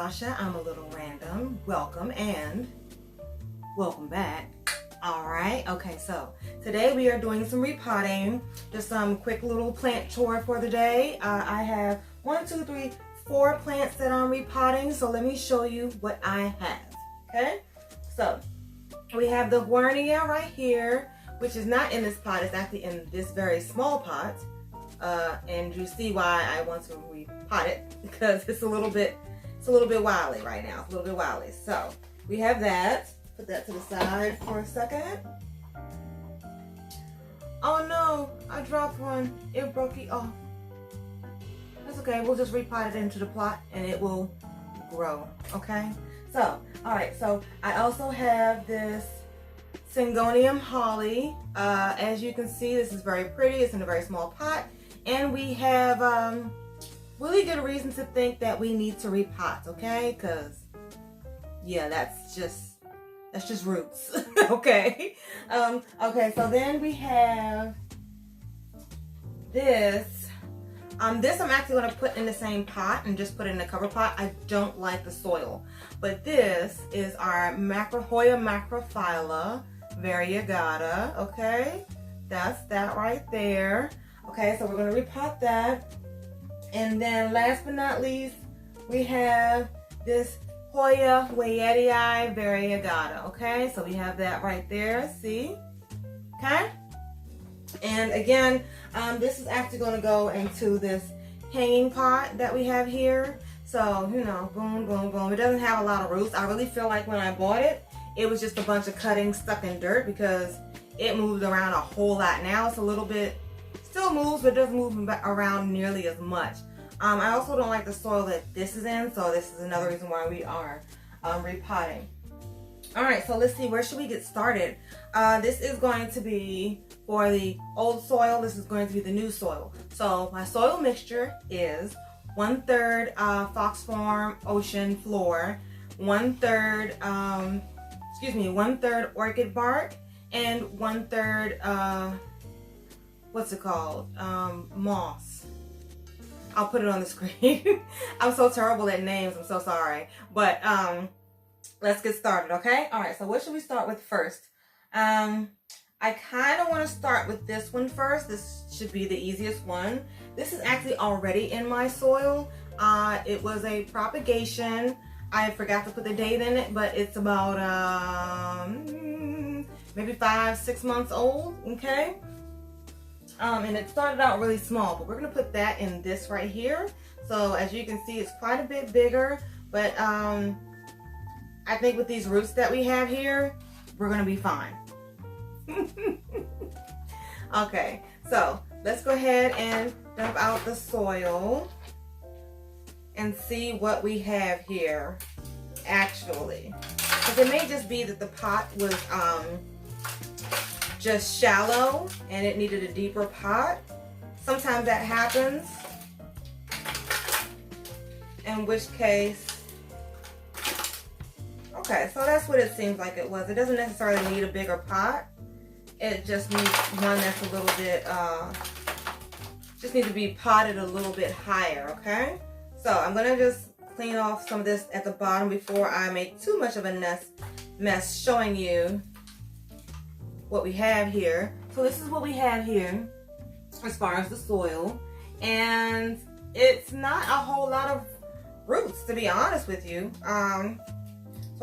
Natasha. I'm a little random. Welcome and welcome back. Alright, okay, so today we are doing some repotting. Just some quick little plant chore for the day. I have 4 plants that I'm repotting, so let me show you what I have. Okay, so we have the Guarnia right here, which is not in this pot, it's actually in this very small pot. And you see why I want to repot it, because it's a little bit wily right now. It's a little bit wily. So we have that. Put that to the side for a second. Oh no, I dropped one. It broke it off. That's okay. We'll just repot it into the plot and it will grow. Okay. So, all right. So I also have this Syngonium holly. As you can see, this is very pretty. It's in a very small pot. And we have really good reason to think that we need to repot, okay? Because, yeah, that's just roots, okay? Okay, so then we have this. This I'm actually going to put in the same pot and just put it in a cover pot. I don't like the soil. But this is our Hoya macrophylla variegata, okay? That's that right there. Okay, so we're going to repot that. And then last but not least, we have this Hoya Weyettii variegata. Okay, so we have that right there. See? Okay? And again, this is actually going to go into this hanging pot that we have here. So, you know, boom, boom, boom. It doesn't have a lot of roots. I really feel like when I bought it, it was just a bunch of cuttings stuck in dirt because it moved around a whole lot. Now it's a little bit, still moves, but doesn't move around nearly as much. I also don't like the soil that this is in, so this is another reason why we are repotting. All right, so let's see, where should we get started? This is going to be for the old soil. This is going to be the new soil. So my soil mixture is 1/3 Fox Farm Ocean Floor, 1/3 orchid bark, and 1/3 what's it called? Moss. I'll put it on the screen. I'm so terrible at names. I'm so sorry. But let's get started, okay? All right, so what should we start with first? I kind of want to start with this one first. This should be the easiest one. This is actually already in my soil. It was a propagation. I forgot to put the date in it, but it's about maybe 5-6 months old, okay? And it started out really small, but we're gonna put that in this right here. So as you can see, it's quite a bit bigger, but I think with these roots that we have here, we're gonna be fine. Okay, so let's go ahead and dump out the soil and see what we have here actually. Because it may just be that the pot was just shallow and it needed a deeper pot. Sometimes that happens, in which case, okay, so that's what it seems like it was. It doesn't necessarily need a bigger pot. It just needs one that's a little bit, just needs to be potted a little bit higher, okay? So I'm gonna just clean off some of this at the bottom before I make too much of a mess showing you what we have here. So this is what we have here as far as the soil, and it's not a whole lot of roots, to be honest with you. So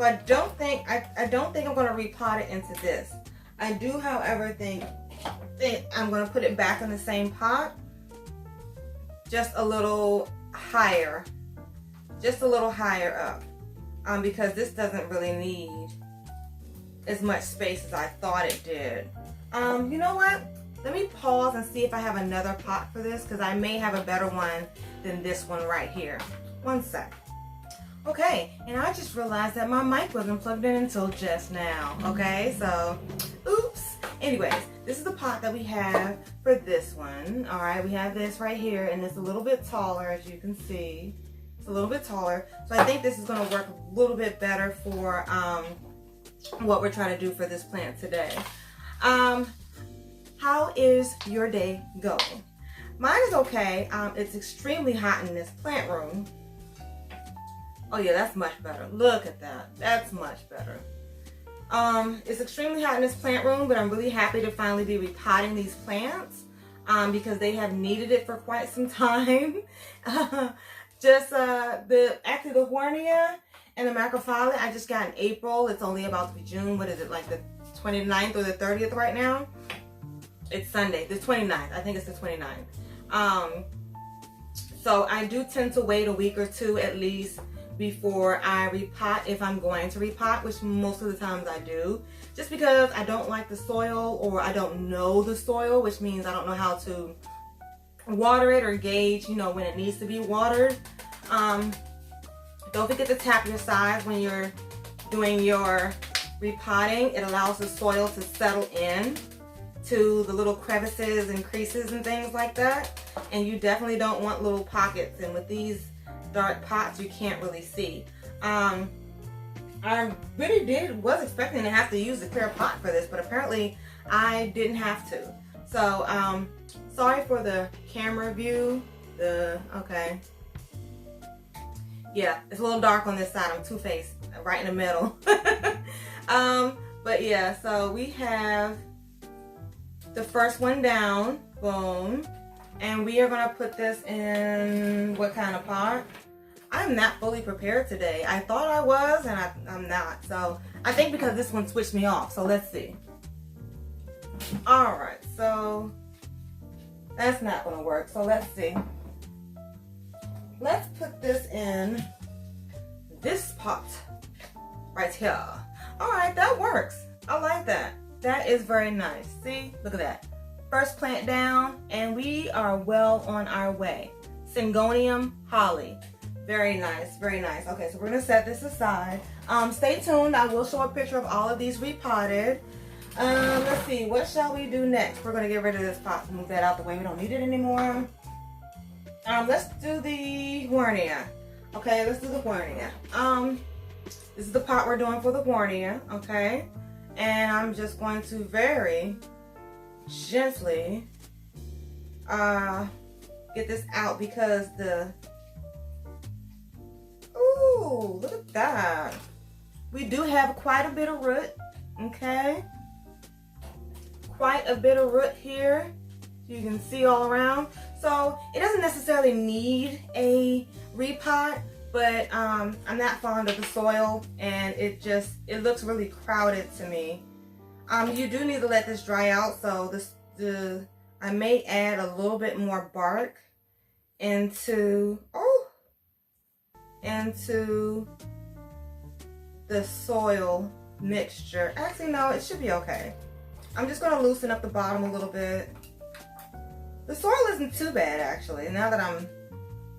I don't think I'm going to repot it into this. I do, however, think I'm going to put it back in the same pot, just a little higher up, because this doesn't really need as much space as I thought it did. You know what? Let me pause and see if I have another pot for this, because I may have a better one than this one right here. One sec. Okay, and I just realized that my mic wasn't plugged in until just now. Okay, so oops. Anyways, this is the pot that we have for this one. All right, we have this right here, and it's a little bit taller, as you can see. It's a little bit taller, so I think this is going to work a little bit better for what we're trying to do for this plant today. How is your day going? Mine is okay. It's extremely hot in this plant room. Oh yeah, that's much better. Look at that. That's much better. It's extremely hot in this plant room, but I'm really happy to finally be repotting these plants because they have needed it for quite some time. Actually the Hornia and the Macrophylla I just got in April. It's only about to be June. What is it, like the 29th or the 30th right now? It's Sunday, the 29th. I think it's the 29th. So I do tend to wait a week or two at least before I repot, if I'm going to repot, which most of the times I do, just because I don't like the soil, or I don't know the soil, which means I don't know how to water it or gauge, you know, when it needs to be watered. Don't forget to tap your sides when you're doing your repotting. It allows the soil to settle in to the little crevices and creases and things like that, and you definitely don't want little pockets, and with these dark pots you can't really see. I really was expecting to have to use a clear pot for this, but apparently I didn't have to. So sorry for the camera view. Okay, yeah, it's a little dark on this side. I'm two-faced right in the middle. But yeah, so we have the first one down, boom, and we are gonna put this in what kind of pot? I'm not fully prepared today. I thought I was, and I'm not. So I think because this one switched me off. So let's see. All right, so that's not gonna work. So let's see. Let's put this in this pot right here. All right, that works. I like that. That is very nice. See, look at that. First plant down, and we are well on our way. Syngonium holly. Very nice, very nice. Okay, so we're gonna set this aside. Stay tuned. I will show a picture of all of these repotted. Let's see, what shall we do next? We're gonna get rid of this pot, move that out the way. We don't need it anymore. Let's do the Hornia. Okay, let's do the Hornia. This is the pot we're doing for the Hornia, okay? And I'm just going to very gently get this out because ooh, look at that. We do have quite a bit of root, okay? Quite a bit of root here. You can see all around. So it doesn't necessarily need a repot, but I'm not fond of the soil, and it looks really crowded to me. You do need to let this dry out, so I may add a little bit more bark into the soil mixture. Actually, no, it should be okay. I'm just gonna loosen up the bottom a little bit. The soil isn't too bad, actually. Now that I'm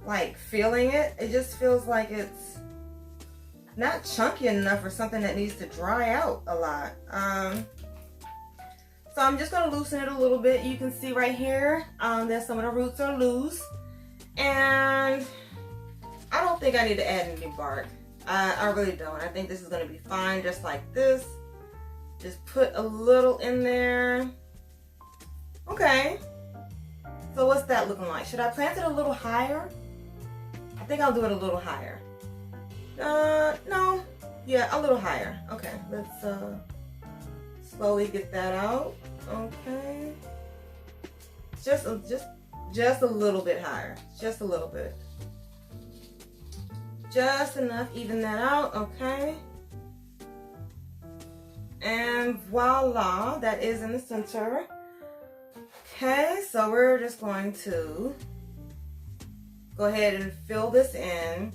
like feeling it, it just feels like it's not chunky enough for something that needs to dry out a lot. So I'm just gonna loosen it a little bit. You can see right here that some of the roots are loose, and I don't think I need to add any bark. I really don't. I think this is gonna be fine just like this. Just put a little in there. Okay. So what's that looking like? Should I plant it a little higher? I think I'll do it a little higher. No. Yeah, a little higher. Okay, let's slowly get that out. Okay. Just a little bit higher. Just a little bit. Just enough, even that out, okay. And voila, that is in the center. Okay, so we're just going to go ahead and fill this in.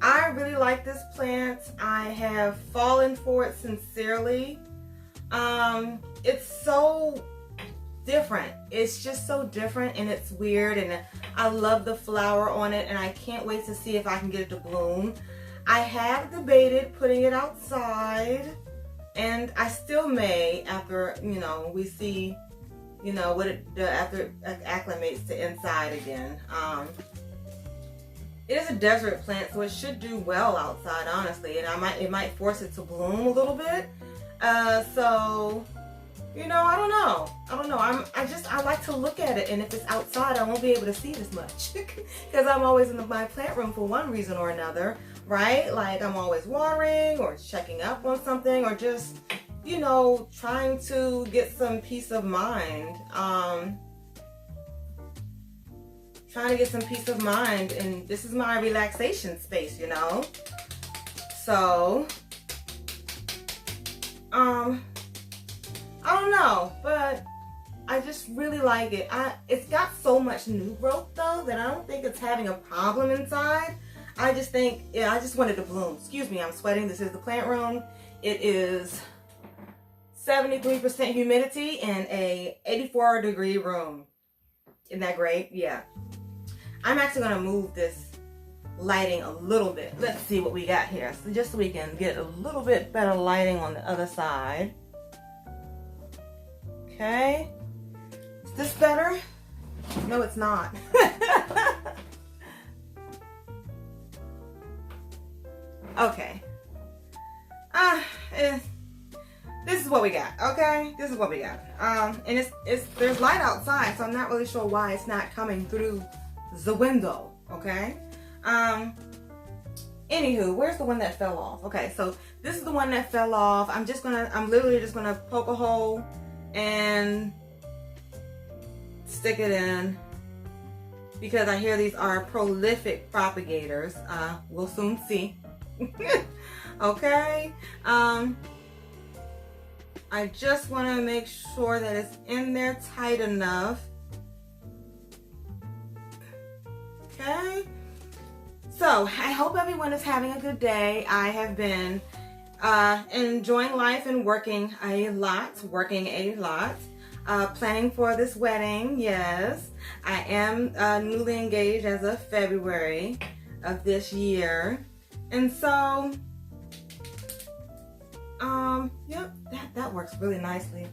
I really like this plant. I have fallen for it sincerely. It's so different. It's just so different, and it's weird, and I love the flower on it, and I can't wait to see if I can get it to bloom. I have debated putting it outside, and I still may after, you know, we see, you know, what after it acclimates to inside again. It is a desert plant, so it should do well outside, honestly, and it might force it to bloom a little bit. So, you know, I don't know. I like to look at it, and if it's outside, I won't be able to see it as much because I'm always in my plant room for one reason or another, right? Like I'm always watering or checking up on something or just, you know, trying to get some peace of mind. Trying to get some peace of mind, and this is my relaxation space, you know? So, I don't know, but I just really like it. It's got so much new growth though that I don't think it's having a problem inside. I just think, yeah, I just wanted to bloom. Excuse me, I'm sweating. This is the plant room. It is 73% humidity in a 84-degree room. Isn't that great? Yeah. I'm actually going to move this lighting a little bit. Let's see what we got here. So just so we can get a little bit better lighting on the other side. Okay. Is this better? No, it's not. Okay. This is what we got, okay? This is what we got. And there's light outside, so I'm not really sure why it's not coming through the window, okay? Anywho, where's the one that fell off? Okay, so this is the one that fell off. I'm literally just gonna poke a hole and stick it in because I hear these are prolific propagators. We'll soon see. Okay. I just want to make sure that it's in there tight enough. Okay. So I hope everyone is having a good day. I have been enjoying life and working a lot. Planning for this wedding, yes. I am newly engaged as of February of this year. And so, yep, that works really nicely.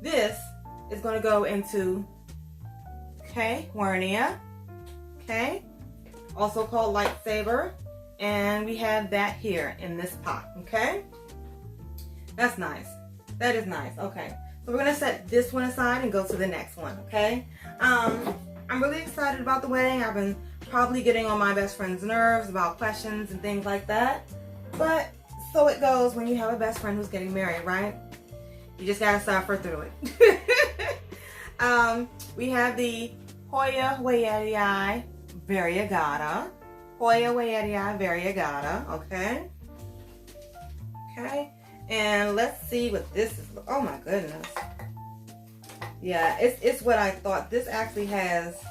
This is going to go into, okay, Wernia, okay, also called Lightsaber. And we have that here in this pot, okay? That's nice. That is nice. Okay, so we're gonna set this one aside and go to the next one, okay? I'm really excited about the wedding. I've been probably getting on my best friend's nerves about questions and things like that. But so it goes when you have a best friend who's getting married, right? You just gotta suffer through it. We have the Hoya Waiatii Variegata. Hoya Waiatii Variegata, okay? Okay. And let's see what this is. Oh my goodness. Yeah, it's what I thought. This actually has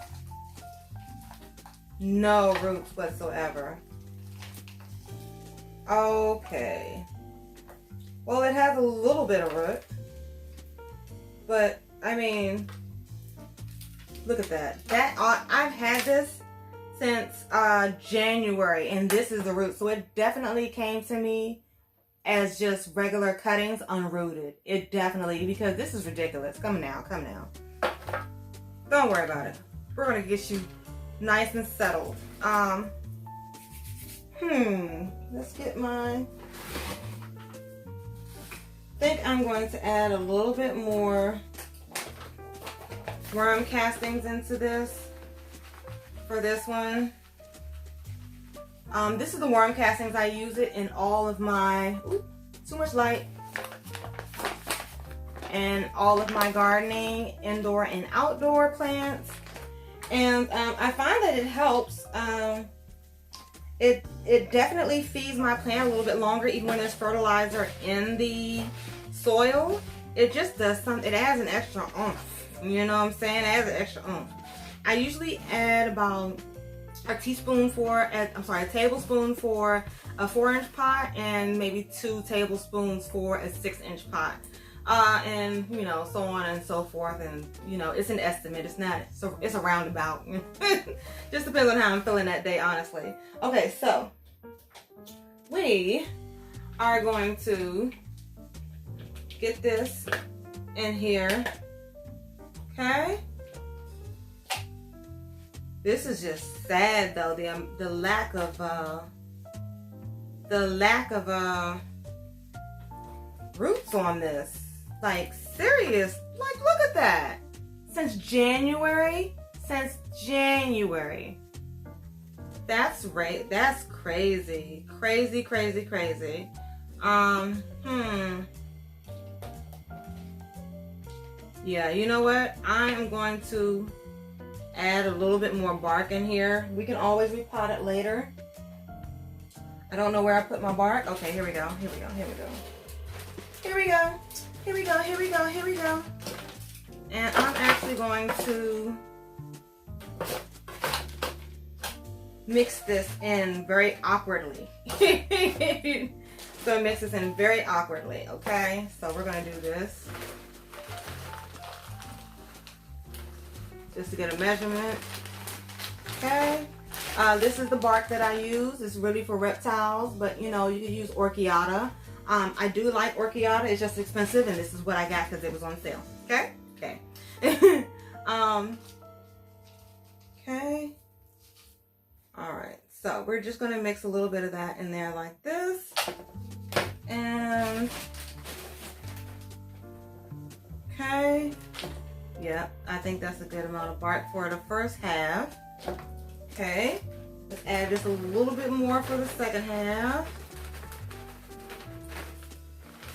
no roots whatsoever. Okay. Well, it has a little bit of root. But, I mean, look at that. I've had this since January, and this is the root. So it definitely came to me as just regular cuttings unrooted. It definitely, because this is ridiculous. Come now. Don't worry about it. We're gonna get you nice and settled. Let's get mine. I think I'm going to add a little bit more worm castings into this for this one. This is the worm castings. I use it in all of my, too much light, and all of my gardening, indoor and outdoor plants. And I find that it helps. It definitely feeds my plant a little bit longer, even when there's fertilizer in the soil. It just does something. It adds an extra oomph. You know what I'm saying? It adds an extra oomph. I usually add about a tablespoon for a 4-inch pot, and maybe 2 tablespoons for a 6-inch pot, and you know, so on and so forth. And you know, it's an estimate. It's not. So it's a roundabout. Just depends on how I'm feeling that day, honestly. Okay, so we are going to get this in here. Okay. This is just sad though, the lack of roots on this. Like serious, like look at that. Since January. That's right. That's crazy. Crazy, crazy, crazy. Yeah, you know what? I am going to add a little bit more bark in here. We can always repot it later. I don't know where I put my bark. Okay, here we go. Here we go. Here we go. Here we go. Here we go. Here we go. Here we go. And I'm actually going to mix this in very awkwardly. So mix this in very awkwardly, okay? So we're gonna do this. Just to get a measurement. Okay. This is the bark that I use. It's really for reptiles, but you know, you can use orchiata. I do like orchiata, it's just expensive, and this is what I got because it was on sale. Okay? Okay. Okay. Alright, so we're just going to mix a little bit of that in there like this. And, okay. Yep, I think that's a good amount of bark for the first half. Okay, let's add just a little bit more for the second half.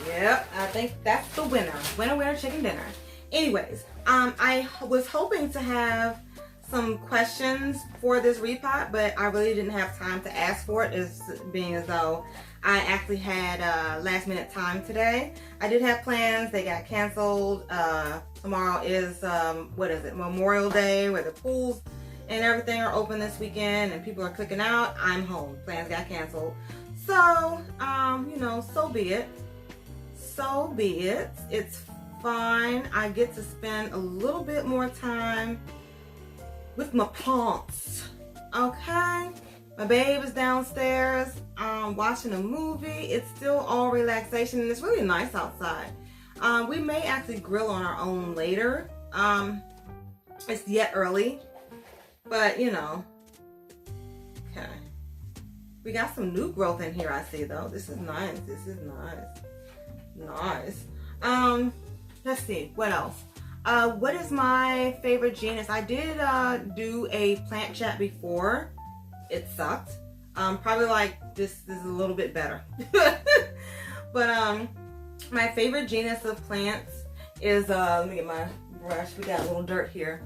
Yep, I think that's the winner. Winner, winner, chicken dinner. Anyways, I was hoping to have some questions for this repot, but I really didn't have time to ask for it, as being as though I actually had last minute time today. I did have plans, they got canceled. Tomorrow is, what is it, Memorial Day, where the pools and everything are open this weekend and people are cooking out. I'm home, plans got canceled. So, you know, so be it. So be it. It's fine. I get to spend a little bit more time with my plants. Okay? My babe is downstairs watching a movie. It's still all relaxation and it's really nice outside. We may actually grill on our own later. It's yet early, but you know. Okay. We got some new growth in here, I see though. This is nice. This is nice. Nice. Let's see, what else? What is my favorite genus? I did do a plant chat before. It sucked. Probably like this is a little bit better. But my favorite genus of plants is let me get my brush. We got a little dirt here.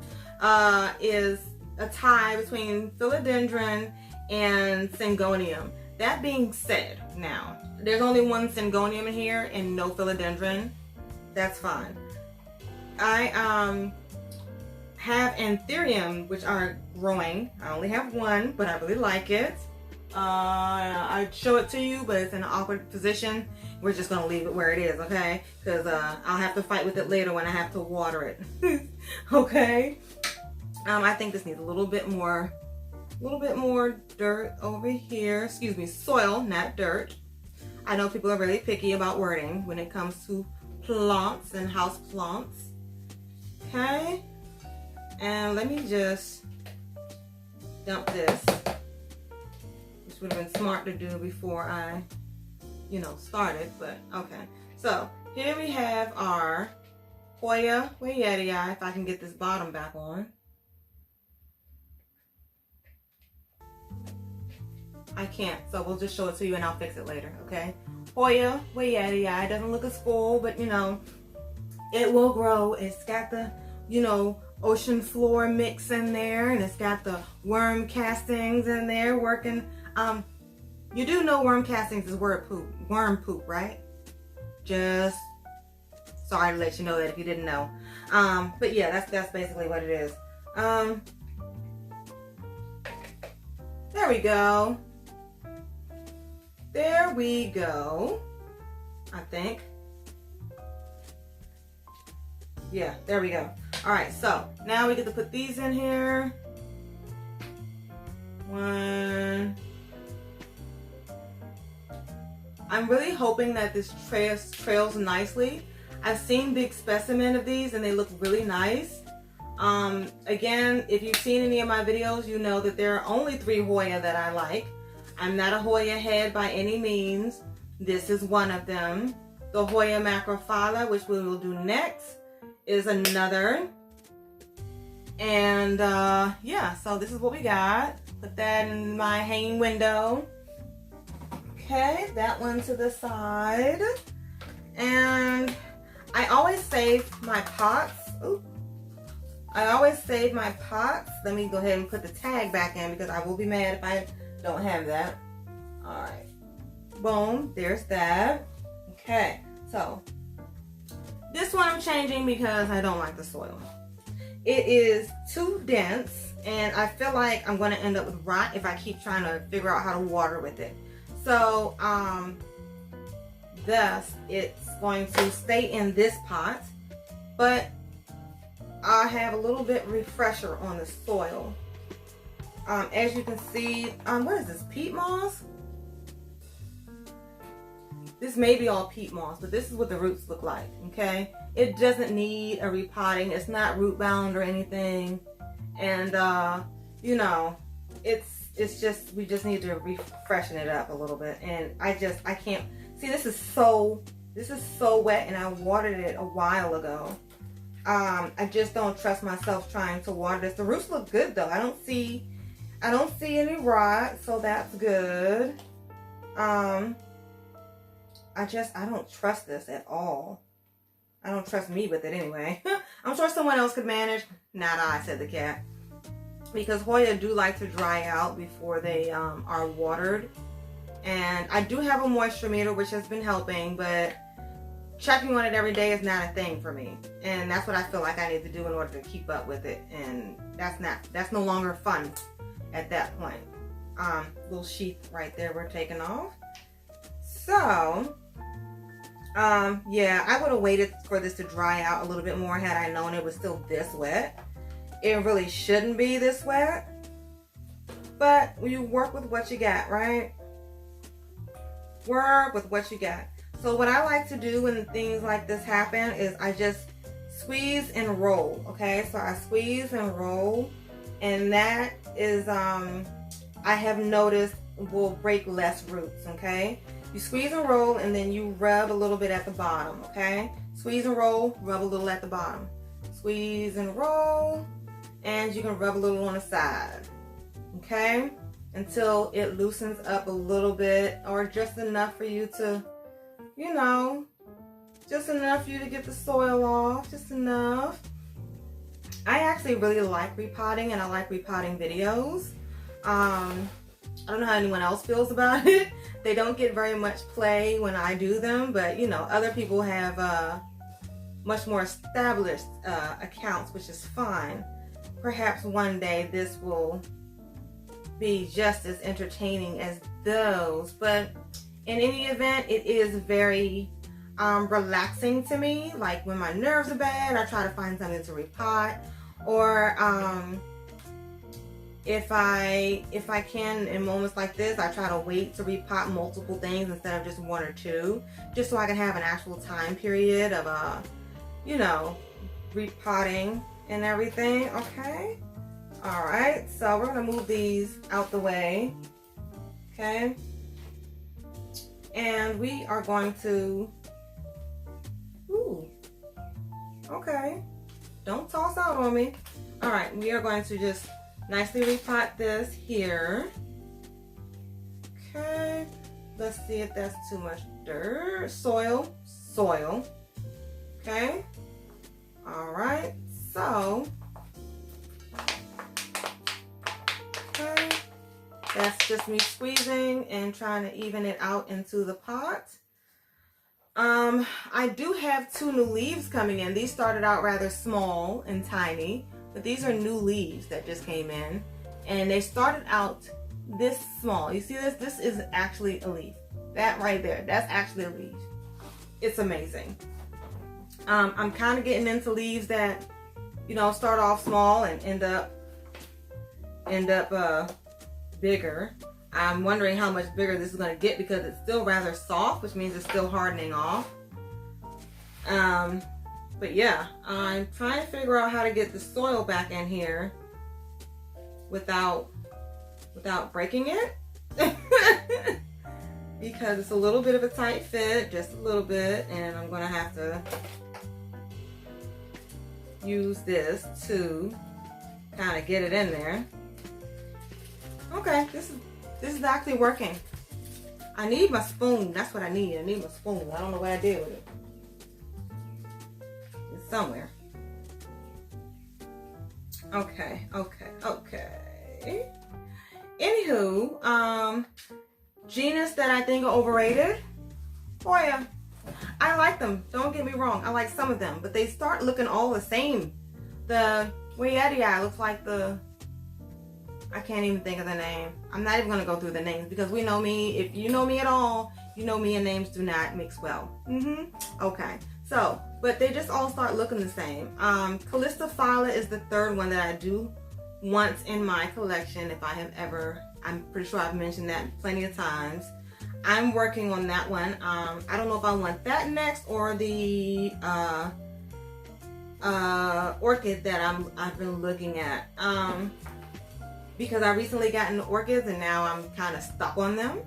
Is a tie between philodendron and syngonium. That being said, now there's only one syngonium in here and no philodendron. That's fine. I have anthurium, which are growing. I only have one, but I really like it. I'd show it to you, but it's in an awkward position. We're just gonna leave it where it is, okay? Because I'll have to fight with it later when I have to water it. Okay. I think this needs a little bit more dirt over here. Excuse me, soil, not dirt. I know people are really picky about wording when it comes to plants and house plants. Okay, and let me just dump this, which would have been smart to do before I, you know, started, but okay. So here we have our Hoya Wayettii, if I can get this bottom back on. I can't, so we'll just show it to you and I'll fix it later, okay? Hoya Wayettii, doesn't look as full, but you know, it will grow. It's got the, you know, ocean floor mix in there, and it's got the worm castings in there working. You do know worm castings is worm poop, right? Just sorry to let you know that if you didn't know. But yeah, that's basically what it is. There we go. There we go. I think. Yeah, there we go. All right, so now we get to put these in here. One. I'm really hoping that this trails nicely. I've seen big specimen of these and they look really nice. Again, if you've seen any of my videos, you know that there are only 3 Hoya that I like. I'm not a Hoya head by any means. This is one of them. The Hoya macrophylla, which we will do next, is another. And yeah, so this is what we got. Put that in my hanging window. Okay, that one to the side. And I always save my pots. Ooh. I always save my pots. Let me go ahead and put the tag back in because I will be mad if I don't have that. All right. Boom, there's that. Okay, so this one I'm changing because I don't like the soil. It is too dense and I feel like I'm gonna end up with rot if I keep trying to figure out how to water with it. So thus it's going to stay in this pot, but I have a little bit refresher on the soil. As you can see, what is this, peat moss? This may be all peat moss, but this is what the roots look like, okay? It doesn't need a repotting. It's not root bound or anything. And, you know, it's just, we just need to refreshen it up a little bit. And I can't, see, this is so wet and I watered it a while ago. I just don't trust myself trying to water this. The roots look good though. I don't see any rot, so that's good. I don't trust this at all. I don't trust me with it anyway. I'm sure someone else could manage. Not I, said the cat. Because Hoya do like to dry out before they are watered. And I do have a moisture meter, which has been helping, but checking on it every day is not a thing for me. And that's what I feel like I need to do in order to keep up with it. And that's no longer fun at that point. Little sheath right there we're taking off. So, yeah, I would have waited for this to dry out a little bit more had I known it was still this wet. It really shouldn't be this wet, but you work with what you got, right? Work with what you got. So what I like to do when things like this happen is I just squeeze and roll, okay? So I squeeze and roll, and that is, I have noticed will break less roots, okay? You squeeze and roll, and then you rub a little bit at the bottom, okay? Squeeze and roll, rub a little at the bottom. Squeeze and roll, and you can rub a little on the side, okay? Until it loosens up a little bit, or just enough for you to, you know, just enough for you to get the soil off, just enough. I actually really like repotting, and I like repotting videos. I don't know how anyone else feels about it. They don't get very much play when I do them, but you know, other people have much more established accounts, which is fine. Perhaps one day this will be just as entertaining as those, but in any event, it is very relaxing to me. Like when my nerves are bad, I try to find something to repot, or if I can, in moments like this, I try to wait to repot multiple things instead of just one or two, just so I can have an actual time period of you know, repotting and everything. Okay, all right, so we're gonna move these out the way, okay, and we are going to, ooh, okay, don't toss out on me. All right, we are going to just nicely repot this here. Okay, let's see if that's too much dirt, soil. Okay, all right, so, okay, that's just me squeezing and trying to even it out into the pot. I do have 2 new leaves coming in. These started out rather small and tiny, but these are new leaves that just came in, and they started out this small. You see this? This is actually a leaf. That right there, that's actually a leaf. It's amazing. I'm kind of getting into leaves that, you know, start off small and end up bigger. I'm wondering how much bigger this is going to get because it's still rather soft, which means it's still hardening off. But yeah, I'm trying to figure out how to get the soil back in here without breaking it. Because it's a little bit of a tight fit, just a little bit, and I'm gonna have to use this to kind of get it in there. Okay, this is actually working. I need my spoon. That's what I need. I need my spoon. I don't know what I did with it. It's somewhere. Okay. Anywho, genus that I think are overrated. Hoya. I like them. Don't get me wrong. I like some of them, but they start looking all the same. The Repot looks like the, I can't even think of the name. I'm not even going to go through the names because we know me. If you know me at all, you know me and names do not mix well. Okay. So, but they just all start looking the same. Calistophylla is the third one that I do want in my collection. If I have ever, I'm pretty sure I've mentioned that plenty of times. I'm working on that one. I don't know if I want that next or the orchid that I've been looking at. Because I recently got into orchids and now I'm kind of stuck on them,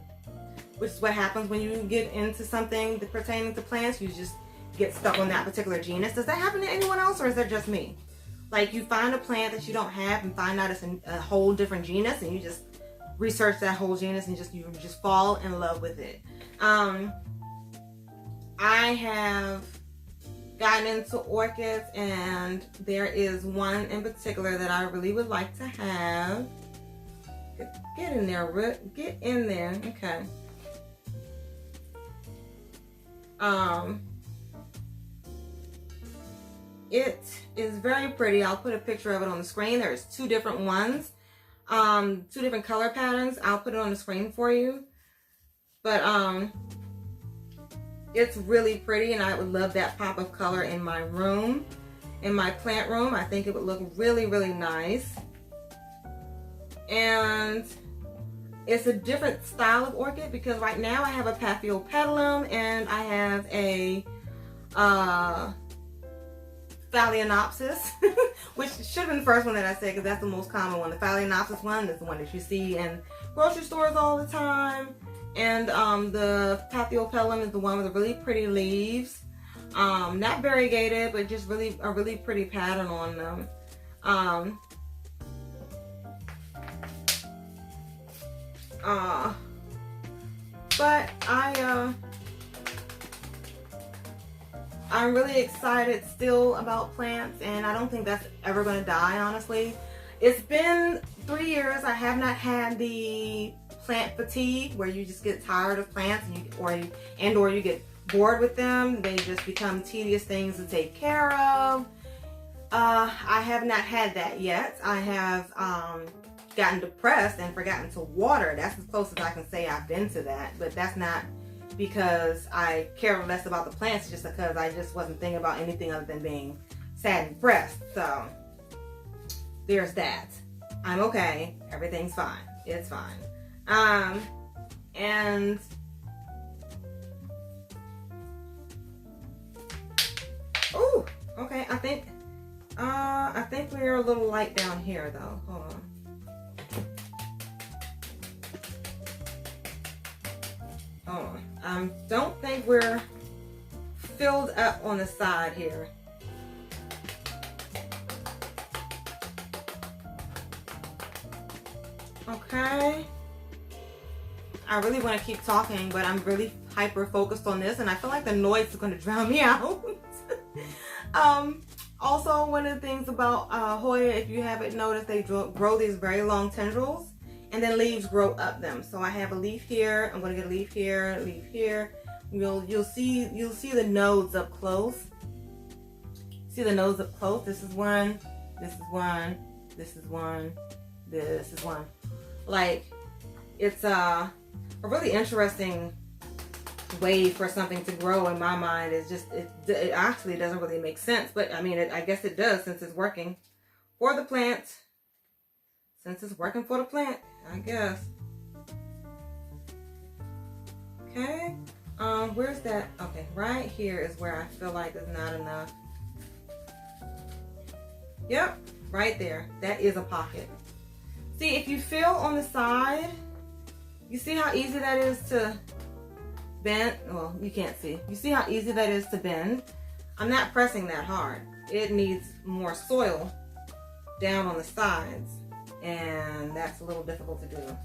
which is what happens when you get into something pertaining to plants. You just get stuck on that particular genus. Does that happen to anyone else, or is that just me? Like, you find a plant that you don't have and find out it's a whole different genus, and you just research that whole genus and you just fall in love with it. I have gotten into orchids, and there is one in particular that I really would like to have. Get in there, Root. Get in there. Okay. It is very pretty. I'll put a picture of it on the screen. There's two different ones, two different color patterns. I'll put it on the screen for you. But it's really pretty, and I would love that pop of color in my room, in my plant room. I think it would look really, really nice. And it's a different style of orchid because right now I have a Paphiopedilum and I have a Phalaenopsis, which should have been the first one that I said because that's the most common one. The Phalaenopsis one is the one that you see in grocery stores all the time. And the Paphiopedilum is the one with the really pretty leaves. Not variegated, but just really a really pretty pattern on them. But I'm really excited still about plants, and I don't think that's ever going to die, honestly. It's been 3 years. I have not had the plant fatigue where you just get tired of plants and or you get bored with them. They just become tedious things to take care of. I have not had that yet. I have gotten depressed and forgotten to water. That's as close as I can say I've been to that, but that's not because I care less about the plants, just because I just wasn't thinking about anything other than being sad and depressed. So there's that. I'm okay. Everything's fine. It's fine. And oh, okay. I think we're a little light down here though. Hold on. Don't think we're filled up on the side here. Okay. I really want to keep talking, but I'm really hyper focused on this, and I feel like the noise is going to drown me out. Also, one of the things about Hoya, if you haven't noticed, they grow these very long tendrils, and then leaves grow up them. So I have a leaf here. I'm going to get a leaf here, a leaf here. You'll see the nodes up close. See the nodes up close. This is one. This is one. This is one. This is one. Like, it's a really interesting way for something to grow in my mind. It's just it actually doesn't really make sense, but I mean I guess it does since it's working for the plant. Since it's working for the plant, I guess. Okay. Where's that? Okay, right here is where I feel like there's not enough. Yep, right there. That is a pocket. See, if you feel on the side, you see how easy that is to bend? Well, you can't see. You see how easy that is to bend? I'm not pressing that hard. It needs more soil down on the sides. and that's a little difficult to do.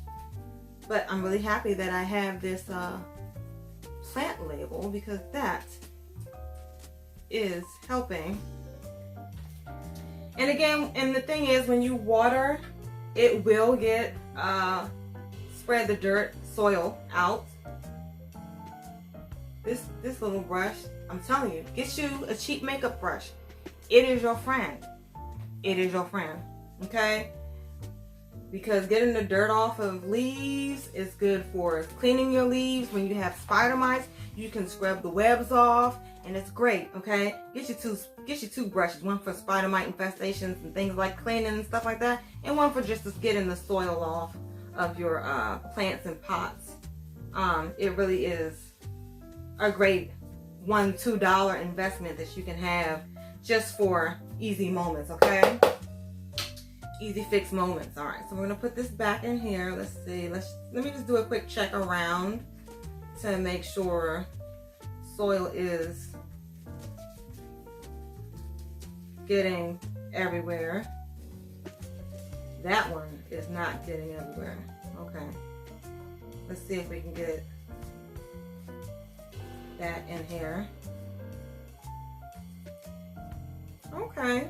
But I'm really happy that I have this plant label, because that is helping. And again, and the thing is, when you water, it will get spread the dirt, soil out. This little brush, I'm telling you, get you a cheap makeup brush. It is your friend. It is your friend, okay? Because getting the dirt off of leaves is good for cleaning your leaves. When you have spider mites, you can scrub the webs off, and it's great, okay? Get you two brushes, one for spider mite infestations and things like cleaning and stuff like that, and one for just getting the soil off of your plants and pots. It really is a great $1-2 investment that you can have just for easy moments, okay? Easy fix moments. All right, so we're gonna put this back in here. Let's see. Let me just do a quick check around to make sure soil is getting everywhere. That one is not getting everywhere. Okay. Let's see if we can get that in here. Okay.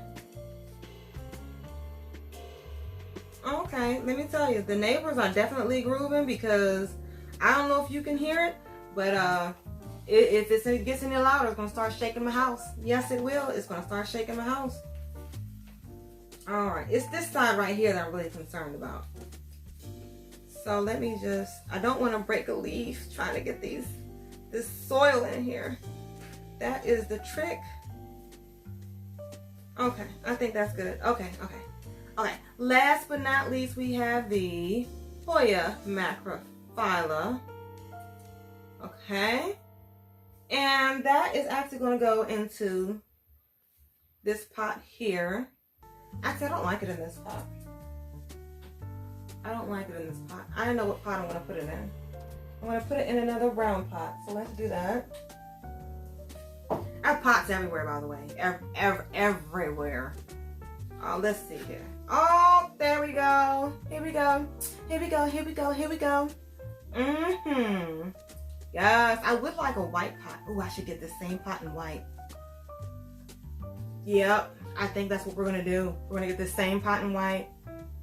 Okay, let me tell you, the neighbors are definitely grooving, because I don't know if you can hear it, but if it gets any louder, it's going to start shaking my house. Yes, it will. It's going to start shaking my house. All right, it's this side right here that I'm really concerned about. So let me just, I don't want to break a leaf trying to get this soil in here. That is the trick. Okay, I think that's good. Okay. Last but not least, we have the Hoya macrophylla. Okay. And that is actually going to go into this pot here. Actually, I don't like it in this pot. I don't like it in this pot. I don't know what pot I'm going to put it in. I'm going to put it in another brown pot. So let's do that. I have pots everywhere, by the way. Everywhere. Let's see here. Oh, there we go. Here we go. Yes, I would like a white pot. Oh, I should get the same pot in white. Yep, I think that's what we're going to do. We're going to get the same pot in white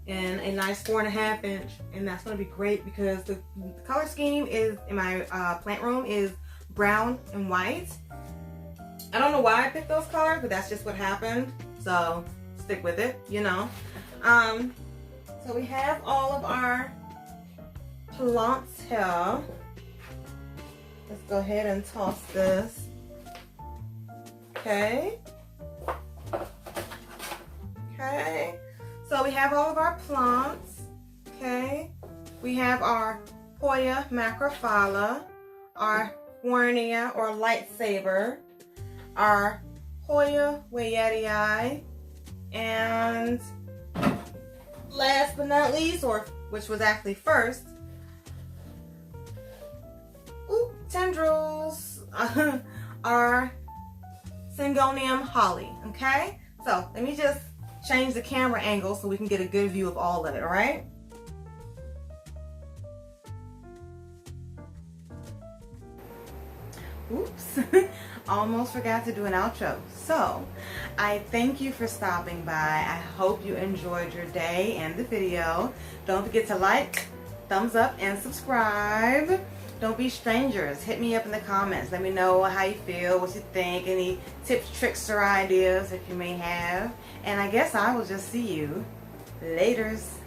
and a nice 4.5 inch. And that's going to be great, because the color scheme is in my plant room is brown and white. I don't know why I picked those colors, but that's just what happened. So stick with it, you know. So we have all of our plants here. Let's go ahead and toss this. Okay. So we have all of our plants. Okay. We have our Hoya macrophylla, our Warnia or lightsaber, our Hoya wayettii, and last but not least, or which was actually first, tendrils, our Syngonium holly. Okay, so let me just change the camera angle so we can get a good view of all of it. All right. Oops. Almost forgot to do an outro. So I thank you for stopping by. I hope you enjoyed your day and the video. Don't forget to like, thumbs up, and subscribe. Don't be strangers. Hit me up in the comments. Let me know how you feel, what you think, any tips, tricks, or ideas that you may have. And I guess I will just see you laters.